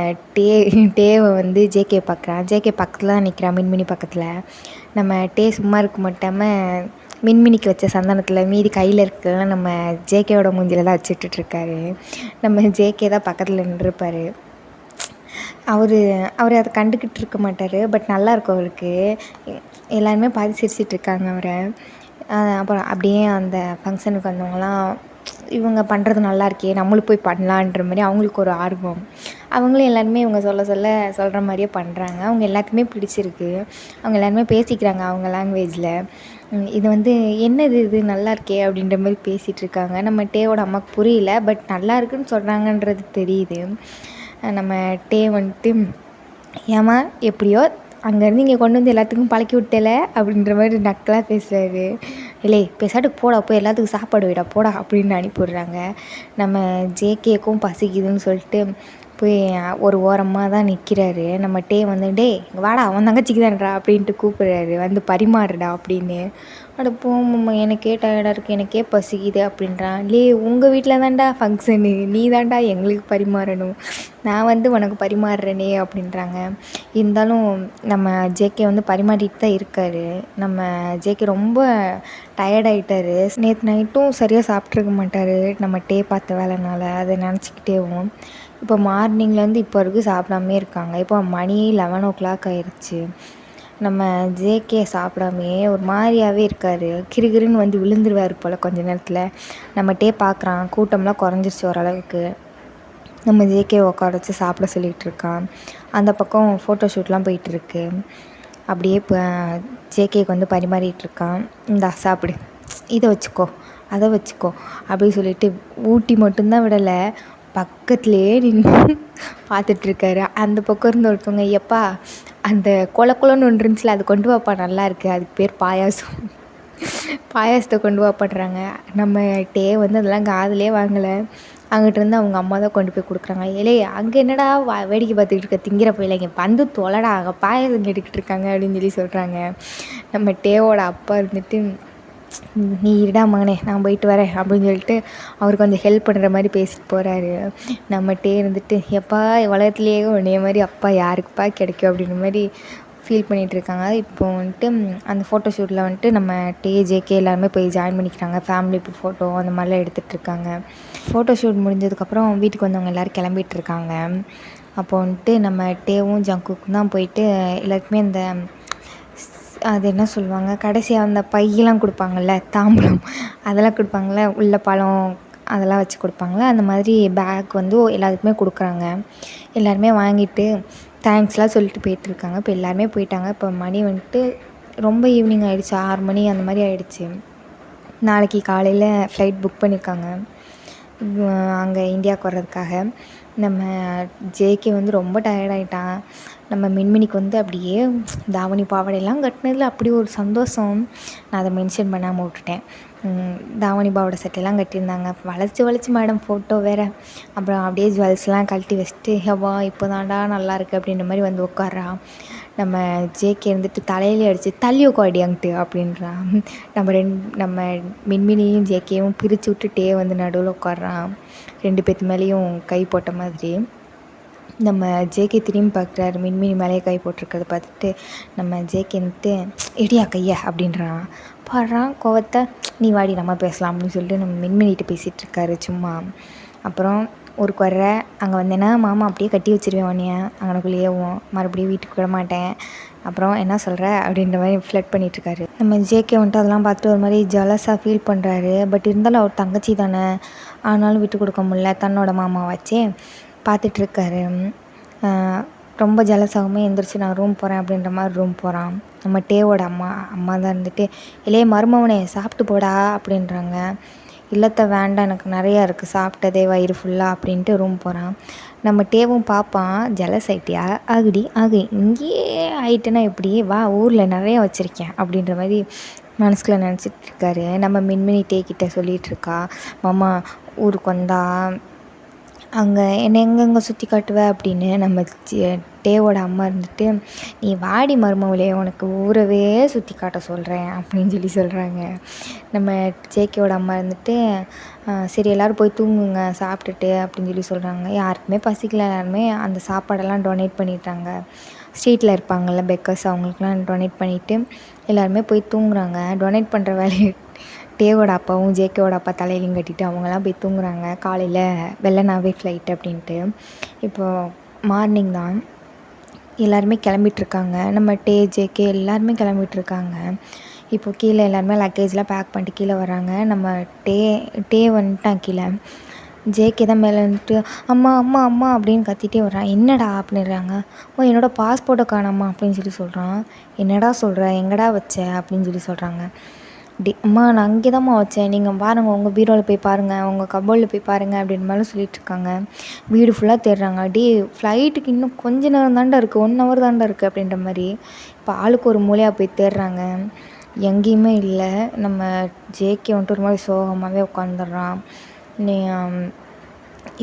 டேவை வந்து ஜேகே பார்க்குறான். ஜேகே பக்கத்தில் தான் நிற்கிறான், மின்மினி பக்கத்தில். நம்ம சும்மா இருக்க மாட்டாமல் மின்மினிக்கு வச்ச சந்தனத்தில் மீதி கையில் இருக்கிறதெல்லாம் நம்ம ஜேகேவோட மூஞ்சில தான் வச்சுட்டுருக்காரு. நம்ம ஜேகே தான் பக்கத்தில் நின்றுருப்பார். அவர் அதை கண்டுக்கிட்டு இருக்க மாட்டார். பட் நல்லாயிருக்கும் அவருக்கு. எல்லாருமே பார்த்து சிரிச்சிட்ருக்காங்க அவரை. அப்புறம் அப்படியே அந்த ஃபங்க்ஷனுக்கு வந்தவங்கலாம் இவங்க பண்ணுறது நல்லா இருக்கே, நம்மளும் போய் பண்ணலான்ற மாதிரி அவங்களுக்கு ஒரு ஆர்வம். அவங்களும் எல்லாருமே இவங்க சொல்கிற மாதிரியே பண்ணுறாங்க. அவங்க எல்லாத்துக்குமே பிடிச்சிருக்கு. அவங்க எல்லாருமே பேசிக்கிறாங்க அவங்க லாங்குவேஜில். இது வந்து என்னது இது நல்லா இருக்கே அப்படின்ற மாதிரி பேசிகிட்ருக்காங்க. நம்ம டேவோட அம்மாவுக்கு புரியல. பட் நல்லா இருக்குன்னு சொல்கிறாங்கன்றது தெரியுது. நம்ம வந்துட்டு ஏம்மா எப்படியோ அங்கேருந்து இங்கே கொண்டு வந்து எல்லாத்துக்கும் பழக்கி விட்டல அப்படின்ற மாதிரி நக்கலாக பேசுவார். இல்லை பேசாட்டுக்கு போடா, போய் எல்லாத்துக்கும் சாப்பாடு வைடா போடா அப்படின்னு அனுப்பிவிட்றாங்க. நம்ம ஜேகேக்கும் பசிக்குதுன்னு சொல்லிட்டு போய் ஒரு ஓரமாக தான் நிற்கிறாரு. நம்ம வந்து டேய் வாடா, அவன் தங்கச்சிக்கு தான்டா அப்படின்ட்டு கூப்பிட்றாரு, வந்து பரிமாறுடா அப்படின்னு. அட போம்மா, எனக்கே டயர்டாக இருக்குது, எனக்கே பசிக்குது அப்படின்றான். உங்கள் வீட்டில் தான்டா ஃபங்க்ஷனு, நீ தான்டா எங்களுக்கு பரிமாறணும், நான் வந்து உனக்கு பரிமாறுறேனே அப்படின்றாங்க. இருந்தாலும் நம்ம ஜேகே வந்து பரிமாறிட்டு தான் இருக்கார். நம்ம ஜேகே ரொம்ப டயர்டாயிட்டார். நேற்று நைட்டும் சரியாக சாப்பிட்ருக்க மாட்டார் நம்ம பார்த்த வேலைனால. அதை நினச்சிக்கிட்டேவும் இப்போ மார்னிங்லேருந்து இப்போ வரைக்கும் சாப்பிடாமே இருக்காங்க. இப்போ மணி 11 ஆயிடுச்சு. நம்ம ஜேகே சாப்பிடாமையே ஒரு மாதிரியாகவே இருக்கார். கிறுகிறுன்னு வந்து விழுந்துருவார் போல் கொஞ்ச நேரத்தில். நம்ம பார்க்குறான், கூட்டம்லாம் குறைஞ்சிருச்சு ஓரளவுக்கு. நம்ம ஜேகே உட்கார வச்சு சாப்பிட சொல்லிகிட்டு இருக்கான். அந்த பக்கம் ஃபோட்டோ ஷூட்லாம் போயிட்டுருக்கு. அப்படியே இப்போ ஜேகேக்கு வந்து பரிமாறிட்டுருக்கான். இந்தா சாப்பிடு, இதை வச்சுக்கோ, அதை வச்சுக்கோ அப்படின்னு சொல்லிட்டு ஊட்டி மட்டும்தான் விடலை, பக்கத்துலேயே நின்று பார்த்துட்ருக்காரு. அந்த பக்கம் இருந்து ஒருத்தவங்க, எப்பா அந்த கொலன்னு ஒன்று இருந்துச்சுல, அது கொண்டு வாப்பா, நல்லா இருக்குது, அதுக்கு பேர் பாயாசம், பாயாசத்தை கொண்டு வாப்படுறாங்க. நம்ம வந்து அதெல்லாம் காதுலே வாங்கலை. அங்கிட்டிருந்து அவங்க அம்மா தான் கொண்டு போய் கொடுக்குறாங்க. அங்கே என்னடா வேடிக்கை பார்த்துக்கிட்டு இருக்க திங்கிற போயிலைங்க, வந்து தொலைடா, அங்கே பாயாசம் கேட்டுக்கிட்டு இருக்காங்க அப்படின்னு சொல்லி சொல்கிறாங்க. நம்ம டேவோட அப்பா இருந்துட்டு, நீ இருடா மகனே, நான் போயிட்டு வரேன் அப்படின்னு சொல்லிட்டு அவர் கொஞ்சம் ஹெல்ப் பண்ணுற மாதிரி பேசிட்டு போகிறாரு. நம்மகிட்டே இருந்துட்டு, எப்பா உலகத்துலேயே உன்னைய மாதிரி அப்பா யாருக்குப்பா கிடைக்கும் அப்படின்ற மாதிரி ஃபீல் பண்ணிகிட்ருக்காங்க. இப்போ வந்துட்டு அந்த ஃபோட்டோ ஷூட்டில் வந்துட்டு நம்ம ஜேகே எல்லாருமே போய் ஜாயின் பண்ணிக்கிறாங்க. ஃபேமிலி ஃபோட்டோ அந்த மாதிரிலாம் எடுத்துகிட்ருக்காங்க. ஃபோட்டோ ஷூட் முடிஞ்சதுக்கப்புறம் வீட்டுக்கு வந்தவங்க எல்லோரும் கிளம்பிகிட்ருக்காங்க. அப்போ வந்துட்டு நம்ம டேவும் ஜங்குக்கும் தான் போயிட்டு எல்லாருக்குமே அந்த அது என்ன சொல்லுவாங்க, கடைசியாக அந்த பையெல்லாம் கொடுப்பாங்கள்ல, தாம்பூலம் அதெல்லாம் கொடுப்பாங்கள்ல, உள்ள பழம் அதெல்லாம் வச்சு கொடுப்பாங்கள்ல, அந்த மாதிரி பேக் வந்து எல்லாத்துக்குமே கொடுக்குறாங்க. எல்லாருமே வாங்கிட்டு தேங்க்ஸ்லாம் சொல்லிட்டு போயிட்டுருக்காங்க. இப்போ எல்லாருமே போயிட்டாங்க. இப்போ மணி வந்துட்டு ரொம்ப ஈவினிங் ஆகிடுச்சு, 6 மணி அந்த மாதிரி ஆகிடுச்சு. நாளைக்கு காலையில் ஃப்ளைட் புக் பண்ணியிருக்காங்க அங்கே இந்தியாவுக்கு வர்றதுக்காக. நம்ம ஜேகே வந்து ரொம்ப டயர்டாயிட்டான். நம்ம மின்மினிக்கு வந்து அப்படியே தாவணி பாவாடையெல்லாம் கட்டினதில் அப்படி ஒரு சந்தோஷம். நான் அதை மென்ஷன் பண்ணாமல் விட்டுட்டேன். தாவணி பாவாடை சட்டையெல்லாம் கட்டியிருந்தாங்க. வளைச்சி மேடம் ஃபோட்டோ வேறு. அப்புறம் அப்படியே ஜுவல்ஸ்லாம் கழட்டி வச்சுட்டு, ஹவா இப்போ தான்டா நல்லாயிருக்கு அப்படின்ற மாதிரி வந்து உட்கார்றா. நம்ம ஜேகே இருந்துட்டு தலையிலே அடித்து தள்ளி உட்காடி அங்கிட்டு அப்படின்றான். நம்ம மின்மினியும் ஜேகேவும் பிரித்து விட்டுட்டே வந்து நடுவில் உட்கார்றான், 2 பேத்து மேலேயும் கை போட்ட மாதிரி. நம்ம ஜேகே திரும்பி பார்க்குறாரு, மின்மினி மேலேயே கை போட்டிருக்கிறத பார்த்துட்டு நம்ம ஜேகே வந்துட்டு இடியா கையா அப்படின்றான். பாடுறான் கோவத்தை, நீ வாடி நம்ம பேசலாம் அப்படின்னு சொல்லிட்டு நம்ம மின்மினிகிட்ட பேசிகிட்ருக்காரு சும்மா. அப்புறம் ஒரு குறை, அங்கே வந்தேன்னா மாமா அப்படியே கட்டி வச்சிருவேன் உன்னைய, அங்கனக்குள்ளேயேவும் மறுபடியும் வீட்டுக்கு விட மாட்டேன், அப்புறம் என்ன சொல்கிற அப்படின்ற மாதிரி ஃப்ளட் பண்ணிகிட்ருக்காரு. நம்ம ஜேகே வந்துட்டு அதெல்லாம் பார்த்துட்டு ஒரு மாதிரி ஜலஸாக ஃபீல் பண்ணுறாரு. பட் இருந்தாலும் அவர் தங்கச்சி தானே, ஆனாலும் விட்டு கொடுக்க முடியல, தன்னோட மாமாவாச்சே பார்த்துட்ருக்காரு. ரொம்ப ஜலஸாகவுமே எந்திரிச்சு நான் ரூம் போகிறேன் அப்படின்ற மாதிரி ரூம் போகிறான். நம்ம டேவோட அம்மா தான் இருந்துட்டு, இல்லையே மருமவனே சாப்பிட்டு போடா அப்படின்றாங்க. இல்லத்தை வேண்டாம், எனக்கு நிறையா இருக்குது, சாப்பிட்டதே வயிறு ஃபுல்லாக அப்படின்ட்டு ரூம் போகிறான். நம்ம டேவும் பார்ப்பான், ஜலஸ் ஆகிட்டியா, ஆகு இங்கேயே ஆகிட்டேன்னா எப்படி, வா ஊரில் நிறையா வச்சுருக்கேன் அப்படின்ற மாதிரி மனசுக்குள்ளே நினச்சிட்ருக்காரு. நம்ம மின்மினி கிட்ட சொல்லிகிட்ருக்கா, மாமா ஊருக்கு வந்தா அங்கே என்னை எங்கெங்கே சுற்றி காட்டுவேன் அப்படின்னு. நம்ம டேவோட அம்மா இருந்துட்டு, "நீ வாடி மருமகளே, உனக்கு ஊரவே சுற்றி காட்ட சொல்கிறேன்" அப்படின்னு சொல்கிறாங்க. நம்ம ஜேகேவோட அம்மா இருந்துட்டு, சரி எல்லோரும் போய் தூங்குங்க சாப்பிட்டுட்டு அப்படின்னு சொல்கிறாங்க. யாருக்குமே பசிக்கல, எல்லாருமே அந்த சாப்பாடெல்லாம் டொனேட் பண்ணிட்டாங்க. ஸ்ட்ரீட்டில் இருப்பாங்கள்ல பெக்கர்ஸ், அவங்களுக்குலாம் டொனேட் பண்ணிவிட்டு எல்லாருமே போய் தூங்குறாங்க. டொனேட் பண்ணுற வேலையை டேவோட அப்பாவும் ஜேகேவோட அப்பா தலையிலையும் கட்டிட்டு அவங்களாம் போய் தூங்குறாங்க. காலையில் வெள்ளனாவே ஃப்ளைட் அப்படின்ட்டு. இப்போது மார்னிங் தான் எல்லாருமே கிளம்பிட்டுருக்காங்க. நம்ம டே, ஜேகே எல்லாருமே கிளம்பிட்டுருக்காங்க. இப்போது கீழே எல்லாருமே லக்கேஜ்லாம் பேக் பண்ணிட்டு கீழே வராங்க. நம்ம டே வந்துட்டான் கீழே. ஜேகே தான் மேலே வந்துட்டு, "அம்மா அம்மா அம்மா" அப்படின்னு கத்திகிட்டே வர்றான். "என்னடா?" அப்படின்றாங்க. "ஓ, என்னோடய பாஸ்போர்ட்டை காணோம்மா" அப்படின்னு சொல்கிறான். "என்னடா சொல்கிற, எங்கடா வச்ச?" அப்படின்னு சொல்கிறாங்க. "அம்மா நான் அங்கே தான்ம்மா வச்சேன், நீங்கள் பாருங்கள், உங்கள் பீரோவில் போய் பாருங்கள், உங்கள் கபோர்டில் போய் பாருங்கள்" அப்படின்ற மாதிரி சொல்லிகிட்ருக்காங்க. வீடு ஃபுல்லாக தேடுறாங்க. ஃப்ளைட்டுக்கு இன்னும் கொஞ்ச நேரம் தாண்டா இருக்குது, 1 ஹவர் தாண்டா இருக்குது அப்படின்ற மாதிரி. இப்போ ஆளுக்கு ஒரு மூலையாக போய் தேடுறாங்க. எங்கேயுமே இல்லை. நம்ம ஜேகே வந்துட்டு ஒரு மாதிரி சோகமாகவே உட்காந்துடுறான்.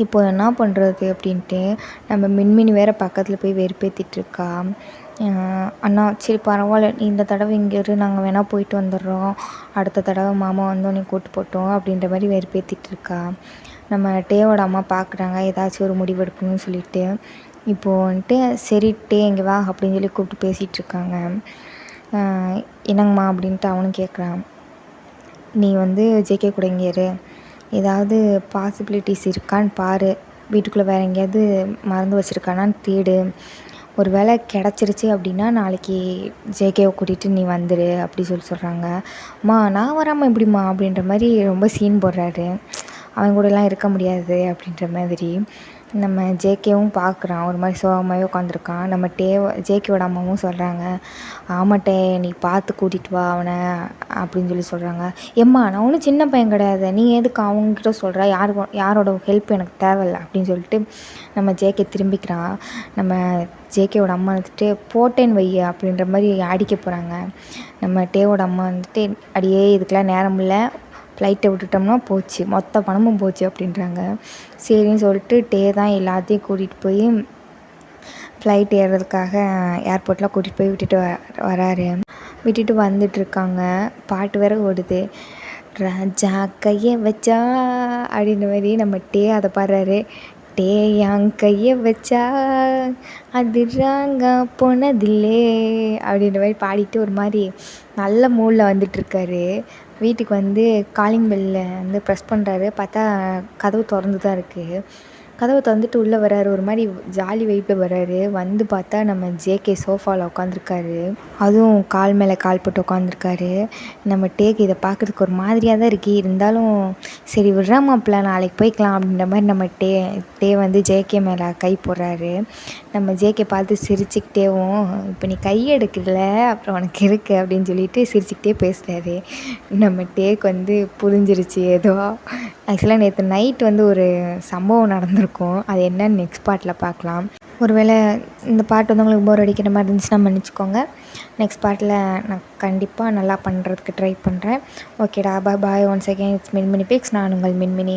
இப்போ என்ன பண்ணுறது அப்படின்ட்டு நம்ம மின்மினி வேறு பக்கத்தில் போய் வெறுப்பேற்றிட்டுருக்கா. "அண்ணா சரி பரவாயில்ல, நீ இந்த தடவை இங்கே இரு, நாங்கள் வேணால் போயிட்டு வந்துடுறோம், அடுத்த தடவை மாமா வந்தோடனே கூப்பிட்டு போட்டோம்" அப்படின்ற மாதிரி வெறுப்பேற்றிட்டுருக்கா. நம்ம டேவோட அம்மா பார்க்குறாங்க ஏதாச்சும் ஒரு முடிவு எடுக்கணும்னு சொல்லிட்டு. இப்போது வந்துட்டு, "சரி டே இங்கே வா" அப்படின்னு கூப்பிட்டு பேசிகிட்ருக்காங்க. "என்னங்கம்மா?" அப்படின்ட்டு அவனும் கேட்குறான். "நீ ஜேகே கூட இங்கே இரு, ஏதாவது பாசிபிலிட்டிஸ் இருக்கான்னு பாரு, வீட்டுக்குள்ளே வேறு எங்கேயாவது மறந்து வச்சுருக்கானான்னு தேடு, ஒரு வேளை கிடச்சிருச்சு அப்படின்னா நாளைக்கு ஜேகேவை கூட்டிகிட்டு நீ வந்துடு" அப்படி சொல்கிறாங்க. "அம்மா நான் வராமல் எப்படிம்மா?" அப்படின்ற மாதிரி ரொம்ப சீன் போடுறாரு. அவங்க கூடலாம் இருக்க முடியாது அப்படின்ற மாதிரி. நம்ம ஜேகேவும் பார்க்குறான், ஒரு மாதிரி சோகமாகவே உட்காந்துருக்கான். நம்ம ஜேகேவோட அம்மாவும் சொல்கிறாங்க, "ஆமாட்டே, நீ பார்த்து கூட்டிகிட்டு வா அவனை" அப்படின்னு சொல்கிறாங்க. "எம்மா நான் ஒன்றும் சின்ன பையன் கிடையாது, நீ எதுக்கு அவங்கக்கிட்ட சொல்கிற, யாரோட ஹெல்ப் எனக்கு தேவையில்ல" அப்படின்னு சொல்லிட்டு நம்ம ஜேகே திரும்பிக்கிறான். நம்ம ஜேகேவோட அம்மா "போட்டேன்னு வை" அப்படின்ற மாதிரி அடிக்க போகிறாங்க. நம்ம டேவோட அம்மா "அடியே இதுக்கெலாம் நேரம் இல்லை, ஃப்ளைட்டை விட்டுட்டோம்னா போச்சு, மொத்த பணமும் போச்சு" அப்படின்றாங்க. சரின்னு சொல்லிட்டு டே தான் எல்லாத்தையும் கூட்டிகிட்டு போய் ஃப்ளைட் ஏறுறதுக்காக ஏர்போர்ட்டில் கூட்டிகிட்டு போய் விட்டுட்டு வராரு. விட்டுட்டு வந்துட்டுருக்காங்க. பாட்டு வேறு ஓடுது, "ராஜா கையை வச்சா" அப்படின்ற மாதிரி. நம்ம டே அதை பாடுறாரு. "டே என் கையை வச்சா அது ராங்கா போனதில்லே" அப்படின்ற மாதிரி பாடிட்டு ஒரு மாதிரி நல்ல மூடில் வந்துட்டுருக்காரு. வீட்டுக்கு காலிங் பெல்லில் ப்ரெஸ் பண்ணுறாரு. பார்த்தா கதவு திறந்து தான் இருக்குது. கதவை திறந்துட்டு உள்ளே வராரு. ஒரு மாதிரி ஜாலி வைப்பில் வராரு. பார்த்தா நம்ம ஜேகே சோஃபாவில் உட்காந்துருக்காரு. அதுவும் கால் மேலே கால் போட்டு உட்காந்துருக்காரு. நம்ம டேக்கு இதை பார்க்குறதுக்கு ஒரு மாதிரியாக தான் இருக்குது. இருந்தாலும் சரி விட்றா மாப்பிள்ள, நாளைக்கு போய்க்கலாம் அப்படின்ற மாதிரி நம்ம டே ஜேகே மேலே கை போடுறாரு. நம்ம ஜேகே பார்த்து சிரிச்சுக்கிட்டேவும், "இப்போ நீ கை எடுக்கல, அப்புறம் உனக்கு இருக்கு" அப்படின்னு சொல்லிட்டு சிரிச்சுக்கிட்டே பேசுகிறாரு. நம்ம டேக்கு புரிஞ்சிருச்சு ஏதோ. ஆக்சுவலாக நேற்று நைட் ஒரு சம்பவம் நடந்திருக்கும். அது என்னன்னு நெக்ஸ்ட் பார்ட்டில் பார்க்கலாம். ஒருவேளை இந்த பாட்டு உங்களுக்கு போர் அடிக்கிற மாதிரி இருந்துச்சுன்னா மன்னிச்சிக்கோங்க. நெக்ஸ்ட் பார்ட்டில் நான் கண்டிப்பாக நல்லா பண்ணுறதுக்கு ட்ரை பண்ணுறேன். ஓகேடா, பாய். Once again it's Minmini fix. நான் உங்கள் மின்மினி.